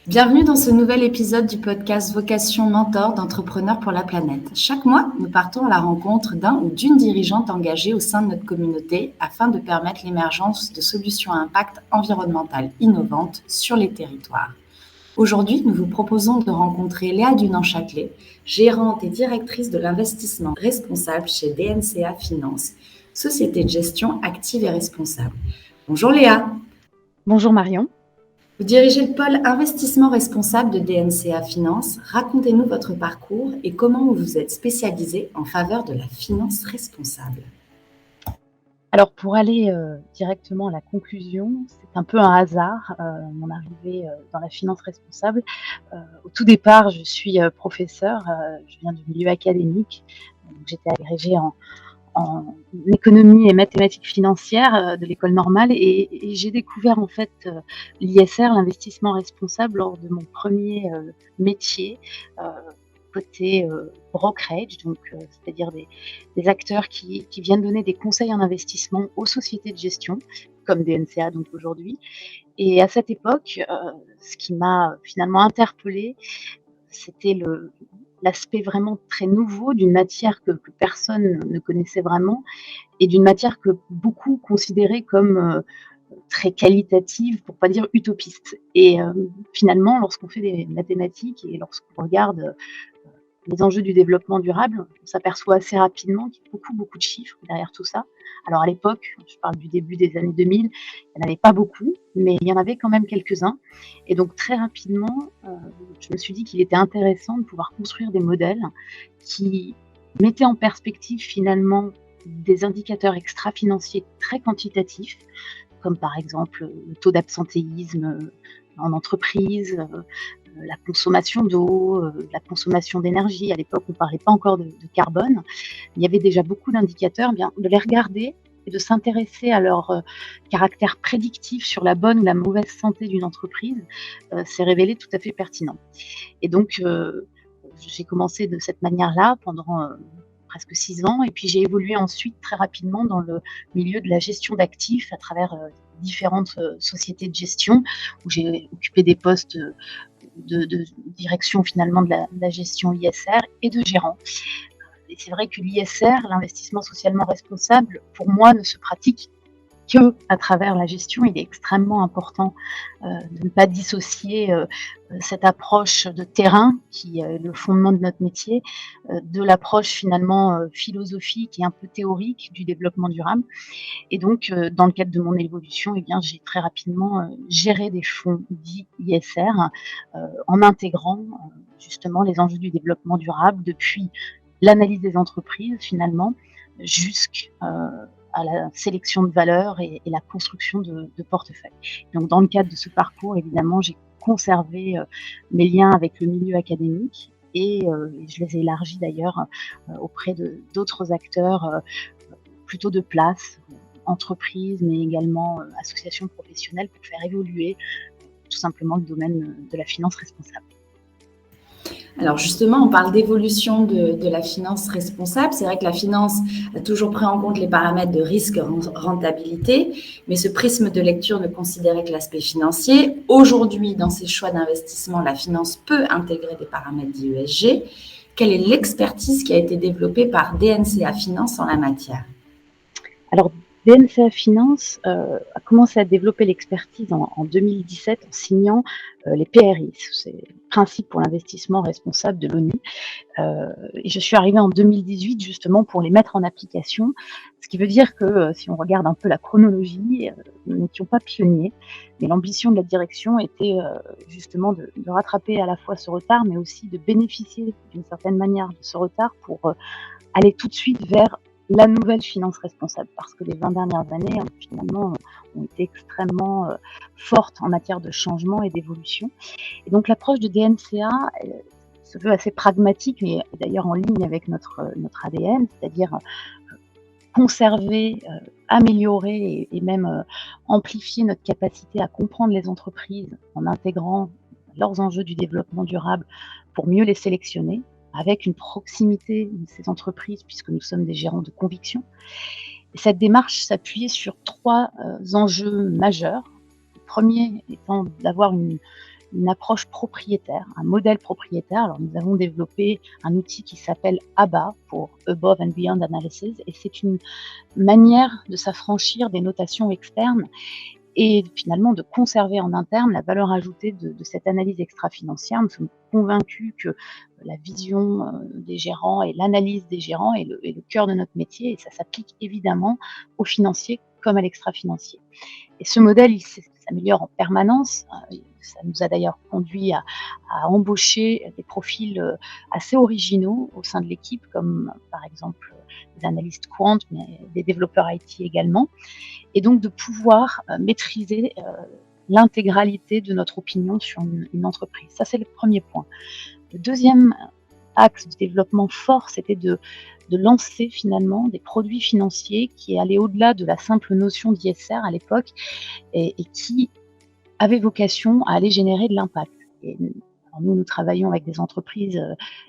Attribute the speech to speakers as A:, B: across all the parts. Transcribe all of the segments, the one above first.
A: Bienvenue dans ce nouvel épisode du podcast Vocation Mentor d'entrepreneurs pour la planète. Chaque mois, nous partons à la rencontre d'un ou d'une dirigeante engagée au sein de notre communauté afin de permettre l'émergence de solutions à impact environnemental innovantes sur les territoires. Aujourd'hui, nous vous proposons de rencontrer Léa Dunant-Châtelet, gérante et directrice de l'investissement responsable chez DNCA Finance, société de gestion active et responsable. Bonjour Léa.
B: Bonjour Marion.
A: Vous dirigez le pôle investissement responsable de DNCA Finance. Racontez-nous votre parcours et comment vous vous êtes spécialisée en faveur de la finance responsable.
B: Alors pour aller directement à la conclusion, c'est un peu un hasard mon arrivée dans la finance responsable. Au tout départ, je suis professeure, je viens du milieu académique, donc j'étais agrégée en économie et mathématiques financières de l'école normale et j'ai découvert en fait l'ISR, l'investissement responsable, lors de mon premier métier côté brokerage, donc c'est-à-dire des acteurs qui viennent donner des conseils en investissement aux sociétés de gestion, comme DNCA donc aujourd'hui. Et à cette époque, ce qui m'a finalement interpellée, c'était l'aspect vraiment très nouveau d'une matière que personne ne connaissait vraiment et d'une matière que beaucoup considéraient comme très qualitative, pour pas dire utopiste. Et finalement, lorsqu'on fait des mathématiques et lorsqu'on regarde les enjeux du développement durable, on s'aperçoit assez rapidement qu'il y a beaucoup de chiffres derrière tout ça. Alors à l'époque, je parle du début des années 2000, il n'y en avait pas beaucoup, mais il y en avait quand même quelques-uns. Et donc très rapidement, je me suis dit qu'il était intéressant de pouvoir construire des modèles qui mettaient en perspective finalement des indicateurs extra-financiers très quantitatifs, comme par exemple le taux d'absentéisme en entreprise, la consommation d'eau, la consommation d'énergie. À l'époque, on ne parlait pas encore de carbone. Il y avait déjà beaucoup d'indicateurs. Bien, de les regarder et de s'intéresser à leur caractère prédictif sur la bonne ou la mauvaise santé d'une entreprise s'est révélé tout à fait pertinent. Et donc, j'ai commencé de cette manière-là pendant presque 6 ans. Et puis, j'ai évolué ensuite très rapidement dans le milieu de la gestion d'actifs à travers différentes sociétés de gestion où j'ai occupé des postes de direction finalement de la gestion ISR et de gérant. Et c'est vrai que l'ISR, l'investissement socialement responsable, pour moi, ne se pratique que à travers la gestion. Il est extrêmement important de ne pas dissocier cette approche de terrain, qui est le fondement de notre métier, de l'approche finalement philosophique et un peu théorique du développement durable. Et donc, dans le cadre de mon évolution, eh bien, j'ai très rapidement géré des fonds dits ISR en intégrant justement les enjeux du développement durable, depuis l'analyse des entreprises finalement jusqu'à la sélection de valeurs et la construction de portefeuilles. Donc dans le cadre de ce parcours, évidemment, j'ai conservé mes liens avec le milieu académique et je les ai élargis d'ailleurs auprès d'autres acteurs plutôt de place, entreprises, mais également associations professionnelles, pour faire évoluer tout simplement le domaine de la finance responsable.
A: Alors justement, on parle d'évolution de la finance responsable. C'est vrai que la finance a toujours pris en compte les paramètres de risque rentabilité, mais ce prisme de lecture ne considérait que l'aspect financier. Aujourd'hui, dans ses choix d'investissement, la finance peut intégrer des paramètres d'ESG. Quelle est l'expertise qui a été développée par DNCA Finance en la matière ?
B: Alors, DNCA Finance a commencé à développer l'expertise en 2017 en signant les PRI, c'est les principes pour l'investissement responsable de l'ONU. Et je suis arrivée en 2018 justement pour les mettre en application, ce qui veut dire que si on regarde un peu la chronologie, nous n'étions pas pionniers, mais l'ambition de la direction était justement de rattraper à la fois ce retard, mais aussi de bénéficier d'une certaine manière de ce retard pour aller tout de suite vers la nouvelle finance responsable, parce que les 20 dernières années, finalement, ont été extrêmement fortes en matière de changement et d'évolution. Et donc l'approche de DNCA se veut assez pragmatique, et d'ailleurs en ligne avec notre ADN, c'est-à-dire conserver, améliorer et même amplifier notre capacité à comprendre les entreprises en intégrant leurs enjeux du développement durable pour mieux les sélectionner, avec une proximité de ces entreprises, puisque nous sommes des gérants de conviction. Et cette démarche s'appuyait sur 3 enjeux majeurs. Le premier étant d'avoir une une approche propriétaire, un modèle propriétaire. Alors nous avons développé un outil qui s'appelle ABA pour Above and Beyond Analysis, et c'est une manière de s'affranchir des notations externes et finalement de conserver en interne la valeur ajoutée de cette analyse extra-financière. Nous sommes convaincus que la vision des gérants et l'analyse des gérants est le cœur de notre métier, et ça s'applique évidemment aux financiers comme à l'extra-financier. Et ce modèle, il s'améliore en permanence. Ça nous a d'ailleurs conduit à embaucher des profils assez originaux au sein de l'équipe, comme par exemple des analystes quant, mais des développeurs IT également. Et donc de pouvoir maîtriser l'intégralité de notre opinion sur une entreprise. Ça, c'est le premier point. Le deuxième axe de développement fort, c'était de lancer finalement des produits financiers qui allaient au-delà de la simple notion d'ISR à l'époque, et qui avaient vocation à aller générer de l'impact. Et alors nous travaillons avec des entreprises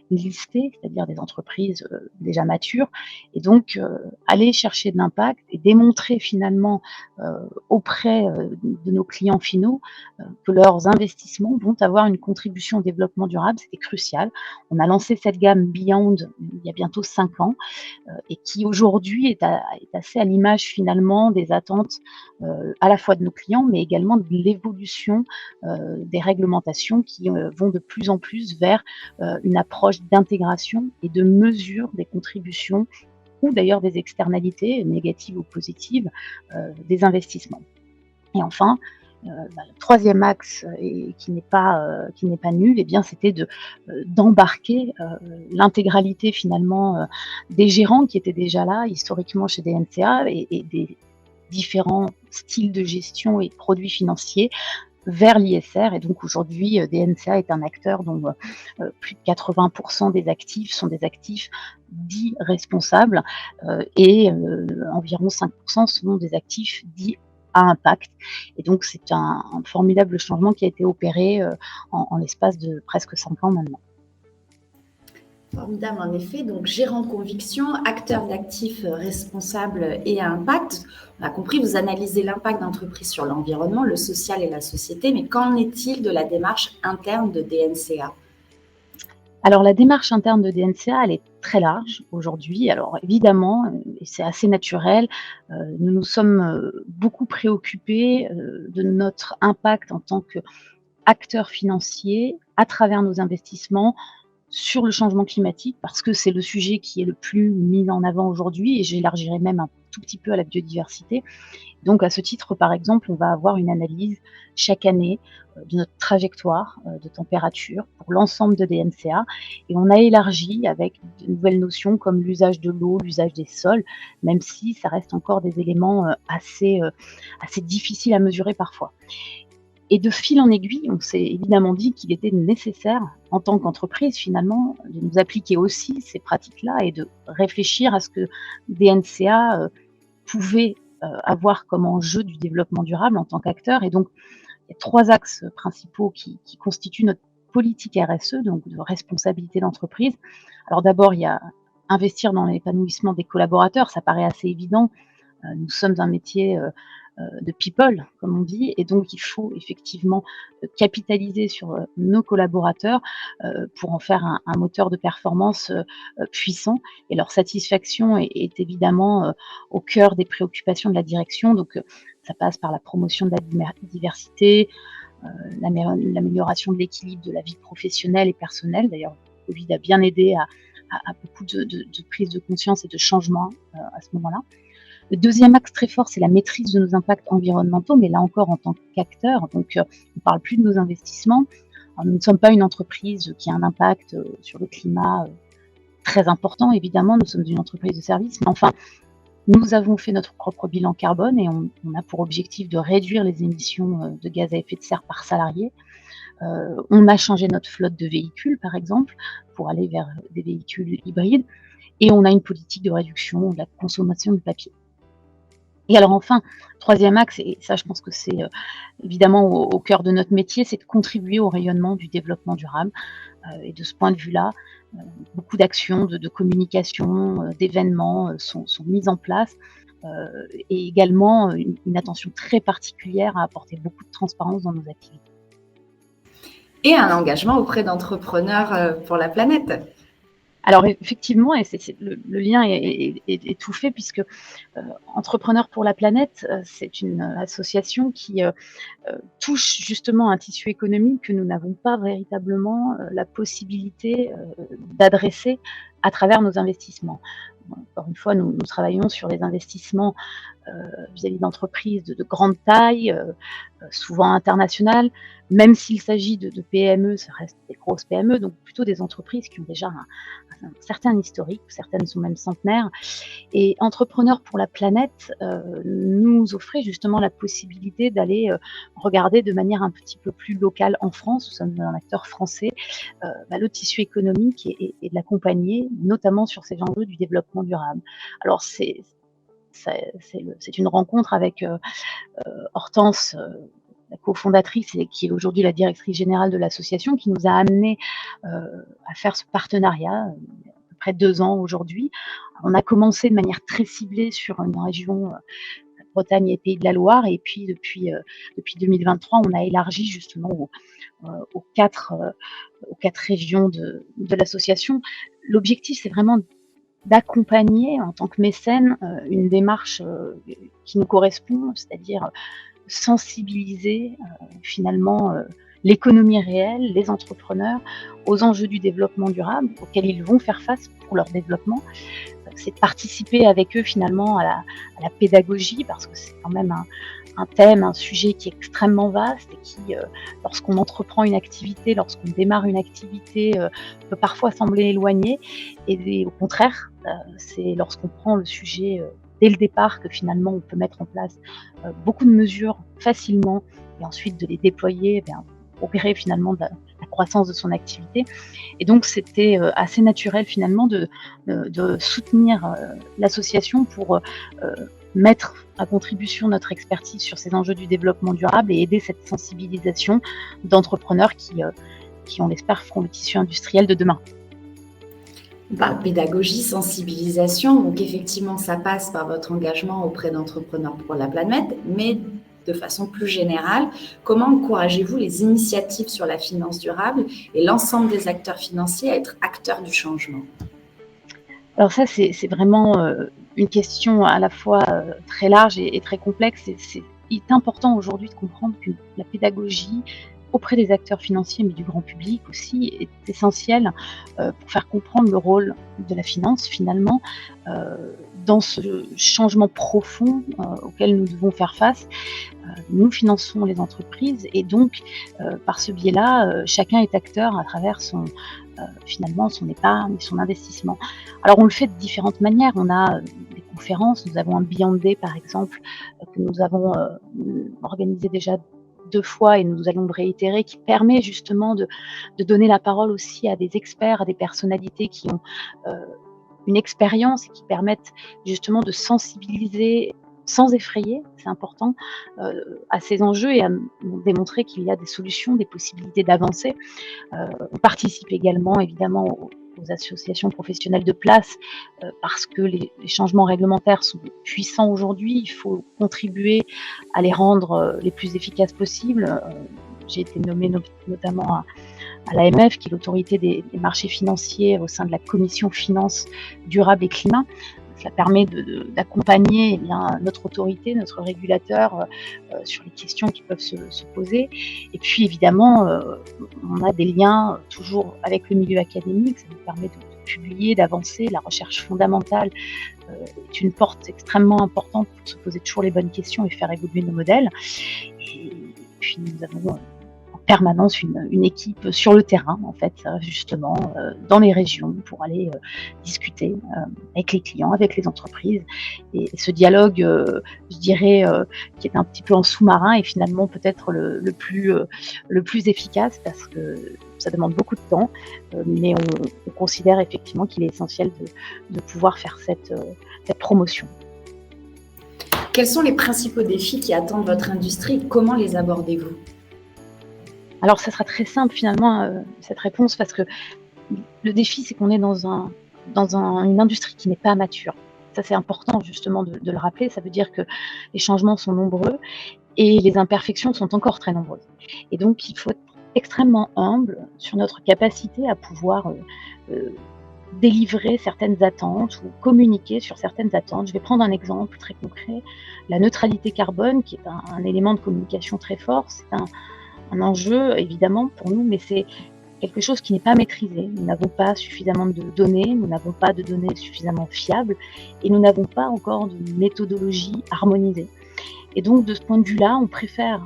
B: listées, c'est-à-dire des entreprises déjà matures, et donc aller chercher de l'impact et démontrer finalement auprès de nos clients finaux que leurs investissements vont avoir une contribution au développement durable, c'était crucial. On a lancé cette gamme Beyond il y a bientôt 5 ans, et qui aujourd'hui est assez à l'image finalement des attentes à la fois de nos clients, mais également de l'évolution des réglementations qui vont de plus en plus vers une approche d'intégration et de mesure des contributions ou d'ailleurs des externalités négatives ou positives des investissements. Et enfin, le troisième axe, et qui n'est pas nul, eh bien, c'était d'embarquer l'intégralité finalement des gérants qui étaient déjà là historiquement chez DNCA, et des différents styles de gestion et produits financiers vers l'ISR. Et donc aujourd'hui, DNCA est un acteur dont plus de 80% des actifs sont des actifs dits responsables, et environ 5% sont des actifs dits à impact. Et donc c'est un formidable changement qui a été opéré en l'espace de presque 5 ans maintenant.
A: Formidable, en effet. Donc, gérant conviction, acteur d'actifs responsables et à impact. On a compris, vous analysez l'impact d'entreprise sur l'environnement, le social et la société, mais qu'en est-il de la démarche interne de DNCA?
B: Alors la démarche interne de DNCA, elle est très large aujourd'hui. Alors évidemment, et c'est assez naturel, nous nous sommes beaucoup préoccupés de notre impact en tant qu'acteur financier à travers nos investissements sur le changement climatique, parce que c'est le sujet qui est le plus mis en avant aujourd'hui, et j'élargirai même un tout petit peu à la biodiversité. Donc à ce titre, par exemple, on va avoir une analyse chaque année de notre trajectoire de température pour l'ensemble de DNCA, et on a élargi avec de nouvelles notions comme l'usage de l'eau, l'usage des sols, même si ça reste encore des éléments assez difficiles à mesurer parfois. Et de fil en aiguille, on s'est évidemment dit qu'il était nécessaire, en tant qu'entreprise finalement, de nous appliquer aussi ces pratiques-là et de réfléchir à ce que DNCA pouvait avoir comme enjeu du développement durable en tant qu'acteur. Et donc, il y a 3 axes principaux qui constituent notre politique RSE, donc de responsabilité d'entreprise. Alors d'abord, il y a investir dans l'épanouissement des collaborateurs, ça paraît assez évident. Nous sommes un métier de people, comme on dit, et donc il faut effectivement capitaliser sur nos collaborateurs pour en faire un moteur de performance puissant. Et leur satisfaction est évidemment au cœur des préoccupations de la direction. Donc ça passe par la promotion de la diversité, l'amélioration de l'équilibre de la vie professionnelle et personnelle. D'ailleurs, le Covid a bien aidé à beaucoup de prise de conscience et de changement à ce moment-là. Le deuxième axe très fort, c'est la maîtrise de nos impacts environnementaux, mais là encore en tant qu'acteur. Donc, on ne parle plus de nos investissements. Alors, nous ne sommes pas une entreprise qui a un impact sur le climat très important, évidemment. Nous sommes une entreprise de service, mais enfin, nous avons fait notre propre bilan carbone, et on a pour objectif de réduire les émissions de gaz à effet de serre par salarié. On a changé notre flotte de véhicules, par exemple, pour aller vers des véhicules hybrides, et on a une politique de réduction de la consommation de papier. Et alors enfin, troisième axe, et ça je pense que c'est évidemment au cœur de notre métier, c'est de contribuer au rayonnement du développement durable. Et de ce point de vue-là, beaucoup d'actions de communication, d'événements sont mises en place, et également une attention très particulière à apporter beaucoup de transparence dans nos activités.
A: Et un engagement auprès d'entrepreneurs pour la planète.
B: Alors effectivement, et le lien est tout fait puisque Entrepreneurs pour la planète, c'est une association qui touche justement un tissu économique que nous n'avons pas véritablement la possibilité d'adresser à travers nos investissements. Bon, encore une fois, nous travaillons sur des investissements vis-à-vis d'entreprises de grande taille, souvent internationales. Même s'il s'agit de PME, ça reste des grosses PME, donc plutôt des entreprises qui ont déjà un certain historique, certaines sont même centenaires. Et Entrepreneurs pour la planète nous offrait justement la possibilité d'aller regarder de manière un petit peu plus locale en France, nous sommes un acteur français, le tissu économique et de l'accompagner, notamment sur ces enjeux du développement durable. Alors c'est une rencontre avec Hortense, la cofondatrice et qui est aujourd'hui la directrice générale de l'association, qui nous a amené à faire ce partenariat il y a à peu près 2 ans aujourd'hui. On a commencé de manière très ciblée sur une région, Bretagne et Pays de la Loire, et puis depuis 2023, on a élargi justement aux 4 régions de l'association. L'objectif, c'est vraiment d'accompagner en tant que mécène une démarche qui nous correspond, c'est-à-dire sensibiliser finalement l'économie réelle, les entrepreneurs aux enjeux du développement durable auxquels ils vont faire face pour leur développement. C'est de participer avec eux finalement à la pédagogie, parce que c'est quand même un thème, un sujet qui est extrêmement vaste et qui, lorsqu'on entreprend une activité, lorsqu'on démarre une activité, peut parfois sembler éloigné. Et au contraire, c'est lorsqu'on prend le sujet dès le départ que finalement on peut mettre en place beaucoup de mesures facilement et ensuite de les déployer au gré finalement de la croissance de son activité. Et donc c'était assez naturel finalement de soutenir l'association pour mettre à contribution notre expertise sur ces enjeux du développement durable et aider cette sensibilisation d'entrepreneurs qui on l'espère, feront le tissu industriel de demain.
A: On parle pédagogie, sensibilisation, donc effectivement ça passe par votre engagement auprès d'entrepreneurs pour la planète, mais de façon plus générale, comment encouragez-vous les initiatives sur la finance durable et l'ensemble des acteurs financiers à être acteurs du changement?
B: Alors ça, c'est vraiment une question à la fois très large et très complexe. Il est important aujourd'hui de comprendre que la pédagogie auprès des acteurs financiers, mais du grand public aussi, est essentielle pour faire comprendre le rôle de la finance finalement dans ce changement profond auquel nous devons faire face. Nous finançons les entreprises et donc par ce biais-là, chacun est acteur à travers finalement son épargne et son investissement. Alors on le fait de différentes manières. On a des conférences, nous avons un Beyond Day par exemple que nous avons organisé déjà 2 fois et nous allons le réitérer, qui permet justement de donner la parole aussi à des experts, à des personnalités qui ont une expérience et qui permettent justement de sensibiliser sans effrayer, c'est important, à ces enjeux et à démontrer qu'il y a des solutions, des possibilités d'avancer. On participe également évidemment aux associations professionnelles de place parce que les changements réglementaires sont puissants aujourd'hui. Il faut contribuer à les rendre les plus efficaces possibles. J'ai été nommée notamment à l'AMF, qui est l'autorité des marchés financiers au sein de la commission finance durable et climat. Cela permet d'accompagner notre autorité, notre régulateur sur les questions qui peuvent se poser. Et puis évidemment, on a des liens toujours avec le milieu académique. Ça nous permet de publier, d'avancer. La recherche fondamentale est une porte extrêmement importante pour se poser toujours les bonnes questions et faire évoluer nos modèles. Et puis nous avons permanence une équipe sur le terrain, en fait, justement, dans les régions pour aller discuter avec les clients, avec les entreprises. Et ce dialogue, je dirais, qui est un petit peu en sous-marin est finalement peut-être le plus efficace parce que ça demande beaucoup de temps, mais on considère effectivement qu'il est essentiel de pouvoir faire cette promotion.
A: Quels sont les principaux défis qui attendent votre industrie et comment les abordez-vous ?
B: Alors ça sera très simple finalement cette réponse parce que le défi c'est qu'on est dans une industrie qui n'est pas mature. Ça c'est important justement de le rappeler, ça veut dire que les changements sont nombreux et les imperfections sont encore très nombreuses. Et donc il faut être extrêmement humble sur notre capacité à pouvoir délivrer certaines attentes ou communiquer sur certaines attentes. Je vais prendre un exemple très concret. La neutralité carbone, qui est un élément de communication très fort, c'est un enjeu évidemment pour nous, mais c'est quelque chose qui n'est pas maîtrisé. Nous n'avons pas suffisamment de données, nous n'avons pas de données suffisamment fiables et nous n'avons pas encore de méthodologie harmonisée. Et donc de ce point de vue-là, on préfère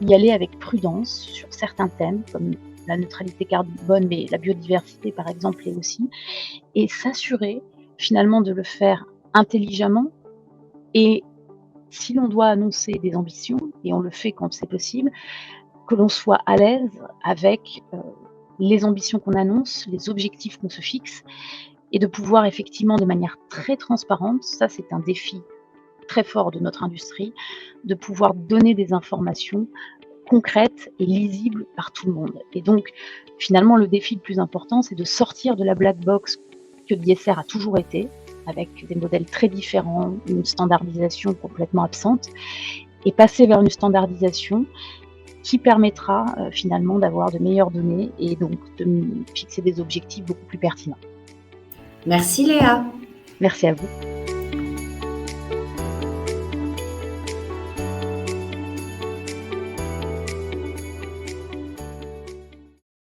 B: y aller avec prudence sur certains thèmes comme la neutralité carbone, mais la biodiversité par exemple, et aussi, et s'assurer finalement de le faire intelligemment. Et si l'on doit annoncer des ambitions, et on le fait quand c'est possible, que l'on soit à l'aise avec les ambitions qu'on annonce, les objectifs qu'on se fixe, et de pouvoir effectivement de manière très transparente, ça c'est un défi très fort de notre industrie, de pouvoir donner des informations concrètes et lisibles par tout le monde. Et donc, finalement, le défi le plus important, c'est de sortir de la black box que l'ISR a toujours été, avec des modèles très différents, une standardisation complètement absente, et passer vers une standardisation qui permettra finalement d'avoir de meilleures données et donc de fixer des objectifs beaucoup plus pertinents.
A: Merci Léa.
B: Merci à vous.